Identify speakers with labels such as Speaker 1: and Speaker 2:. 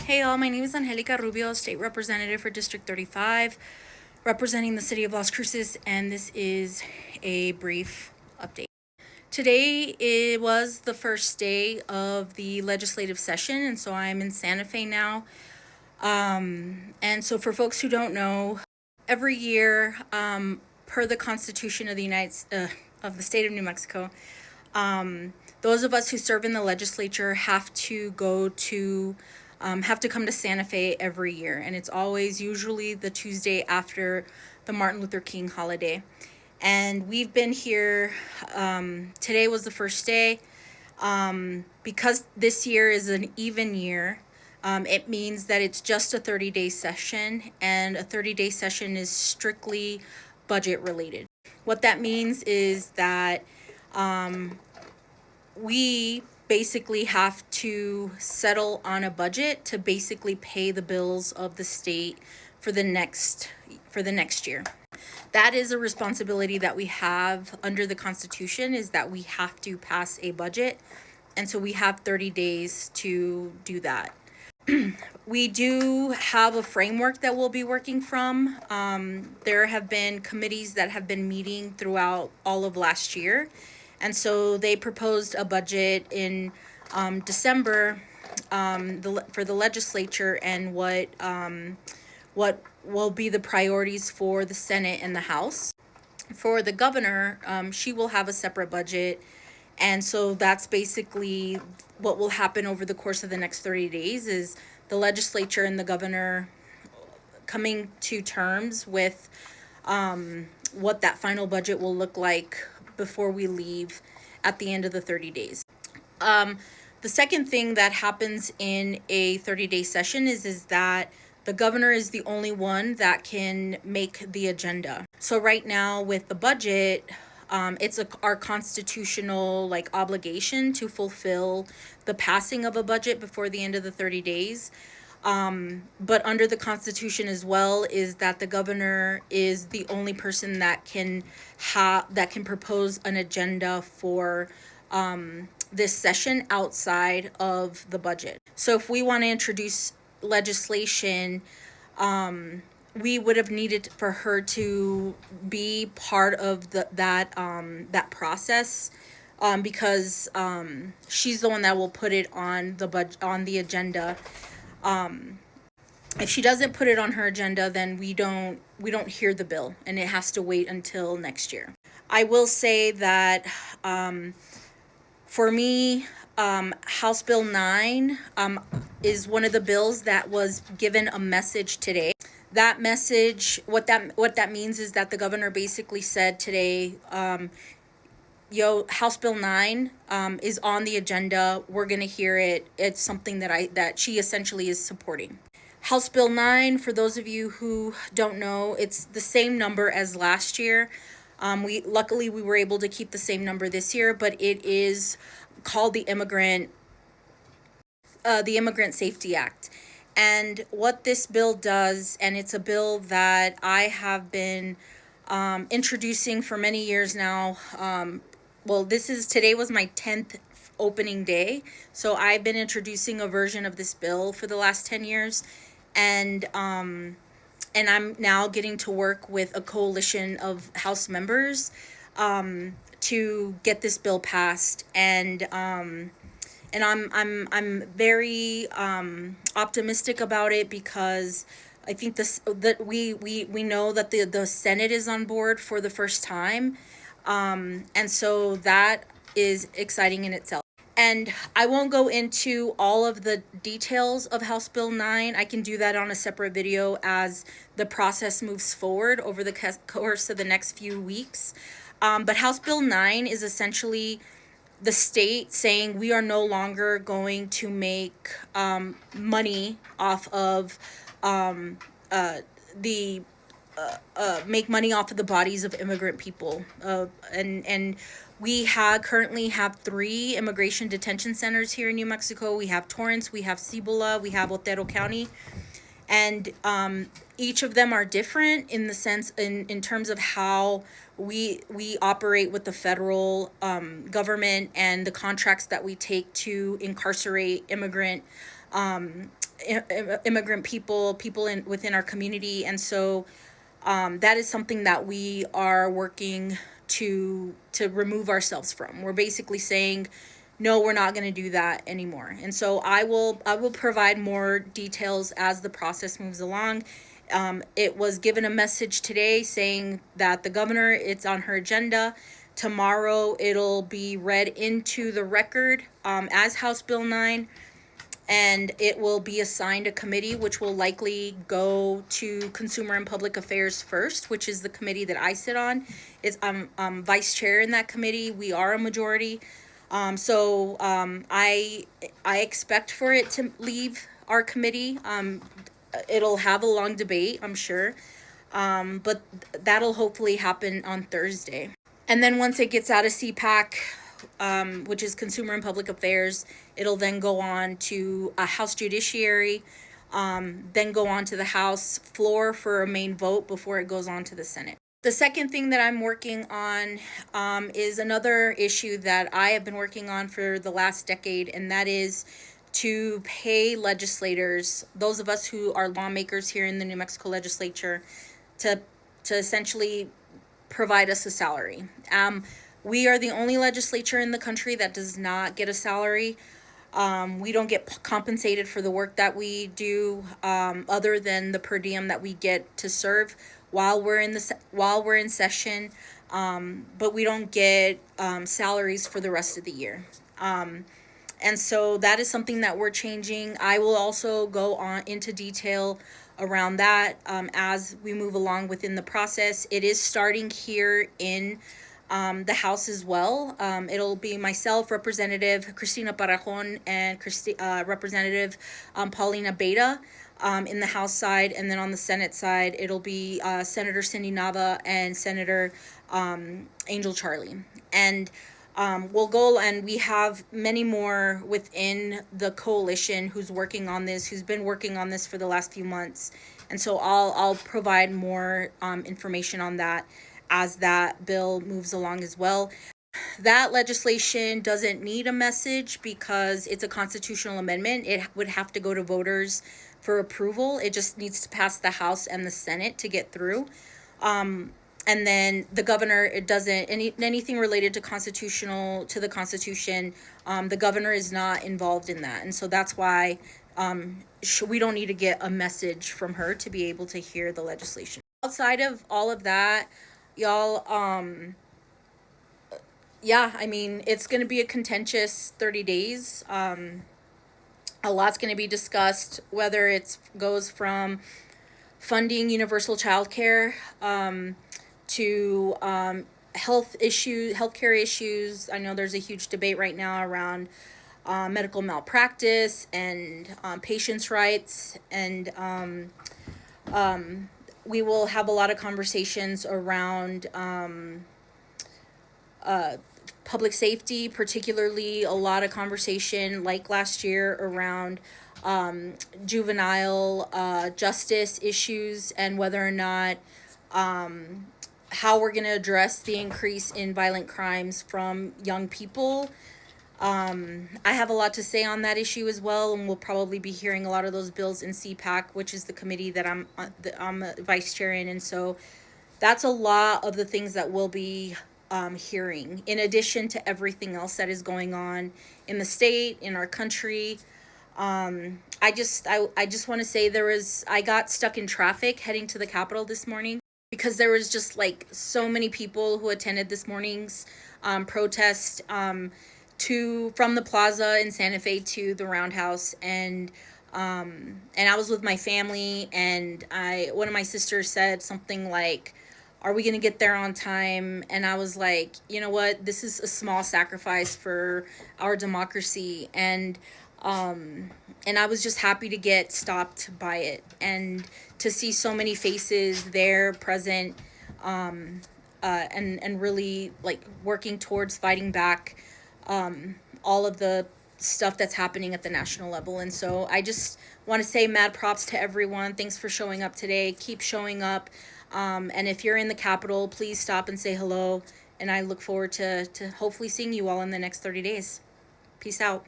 Speaker 1: Hey all, my name is Angelica Rubio, State Representative for District 35, representing the City of Las Cruces, and this is a brief update. Today it was the first day of the legislative session, and so I'm in Santa Fe now. And so for folks who don't know, every year, per the Constitution of the State of New Mexico, those of us who serve in the legislature have to come to Santa Fe every year, and it's always usually the Tuesday after the Martin Luther King holiday. And we've been here, today was the first day. Because this year is an even year, it means that it's just a 30-day session, and a 30-day session is strictly budget related. What that means is that we basically have to settle on a budget to basically pay the bills of the state for the next year. That is a responsibility that we have under the Constitution, is that we have to pass a budget, and so we have 30 days to do that. We do have a framework that we'll be working from. There have been committees that have been meeting throughout all of last year, and so they proposed a budget in December for the legislature, and what will be the priorities for the Senate and the House. For the governor, she will have a separate budget, and so that's basically what will happen over the course of the next 30 days is the legislature and the governor coming to terms with what that final budget will look like before we leave at the end of the 30 days. The second thing that happens in a 30-day session is that the governor is the only one that can make the agenda. So right now with the budget, it's our constitutional obligation to fulfill the passing of a budget before the end of the 30 days. But under the Constitution as well is that the governor is the only person that can propose an agenda for this session outside of the budget. So if we want to introduce legislation, we would have needed for her to be part of that process, because she's the one that will put it on the agenda. If she doesn't put it on her agenda, then we don't hear the bill, and it has to wait until next year. I will say that for me, House Bill 9 is one of the bills that was given a message today. That message, what that means is that the governor basically said today, House Bill 9 is on the agenda. We're going to hear it. It's something that she essentially is supporting. House Bill 9, for those of you who don't know, it's the same number as last year. Luckily we were able to keep the same number this year, but it is called the Immigrant Safety Act. And what this bill does, and it's a bill that I have been introducing for many years now. Today was my 10th opening day, so I've been introducing a version of this bill for the last 10 years, and I'm now getting to work with a coalition of House members to get this bill passed, and I'm very optimistic about it, because I think we know that the Senate is on board for the first time, and so that is exciting in itself. And I won't go into all of the details of House Bill 9. I can do that on a separate video as the process moves forward over the course of the next few weeks. But House Bill 9 is essentially the state saying we are no longer going to make money off of make money off of the bodies of immigrant people, and we currently have 3 immigration detention centers here in New Mexico. We have Torrance, we have Cibola, we have Otero County, and each of them are different in the sense in terms of how we operate with the federal government and the contracts that we take to incarcerate immigrant immigrant people within our community. And so that is something that we are working to remove ourselves from. We're basically saying, no, we're not going to do that anymore. And so I will provide more details as the process moves along. It was given a message today saying that the governor, it's on her agenda. Tomorrow it'll be read into the record as House Bill 9, and it will be assigned a committee, which will likely go to Consumer and Public Affairs first, which is the committee that I sit on. I'm vice chair in that committee. We are a majority. I expect for it to leave our committee. It'll have a long debate, I'm sure. But that'll hopefully happen on Thursday. And then once it gets out of CPAC, which is Consumer and Public Affairs, it'll then go on to a House Judiciary, then go on to the House floor for a main vote before it goes on to the Senate. The second thing that I'm working on is another issue that I have been working on for the last decade, and that is to pay legislators, those of us who are lawmakers here in the New Mexico legislature, to essentially provide us a salary. We are the only legislature in the country that does not get a salary. We don't get compensated for the work that we do, other than the per diem that we get to serve while we're in session. But we don't get salaries for the rest of the year. And so that is something that we're changing. I will also go on into detail around that as we move along within the process. It is starting here in the House as well. It'll be myself, Representative Cristina Parajon, and Representative Paulina Beta in the House side. And then on the Senate side, it'll be Senator Cindy Nava and Senator Angel Charlie. And we'll go, and we have many more within the coalition who's working on this, who's been working on this for the last few months. And so I'll provide more information on that as that bill moves along as well. That legislation doesn't need a message because it's a constitutional amendment. It would have to go to voters for approval. It just needs to pass the House and the Senate to get through. And then the governor, it doesn't, anything related to the Constitution, the governor is not involved in that. And so that's why we don't need to get a message from her to be able to hear the legislation. Outside of all of that, y'all, yeah, I mean, it's going to be a contentious 30 days. A lot's going to be discussed, whether it goes from funding universal childcare, to healthcare issues. I know there's a huge debate right now around medical malpractice and patients' rights, and we will have a lot of conversations around public safety, particularly a lot of conversation like last year around juvenile justice issues and whether or not how we're going to address the increase in violent crimes from young people. I have a lot to say on that issue as well, and we'll probably be hearing a lot of those bills in CPAC, which is the committee that I'm a vice chair in, and so that's a lot of the things that we'll be hearing, in addition to everything else that is going on in the state, in our country. I just want to say I got stuck in traffic heading to the Capitol this morning because there was just like so many people who attended this morning's protest from the plaza in Santa Fe to the Roundhouse, and I was with my family, and one of my sisters said something like, are we going to get there on time? And I was like, you know what, this is a small sacrifice for our democracy, and I was just happy to get stopped by it and to see so many faces there present, and really like working towards fighting back all of the stuff that's happening at the national level. And so I just want to say mad props to everyone. Thanks for showing up today. Keep showing up. And if you're in the Capitol, please stop and say hello. And I look forward to hopefully seeing you all in the next 30 days. Peace out.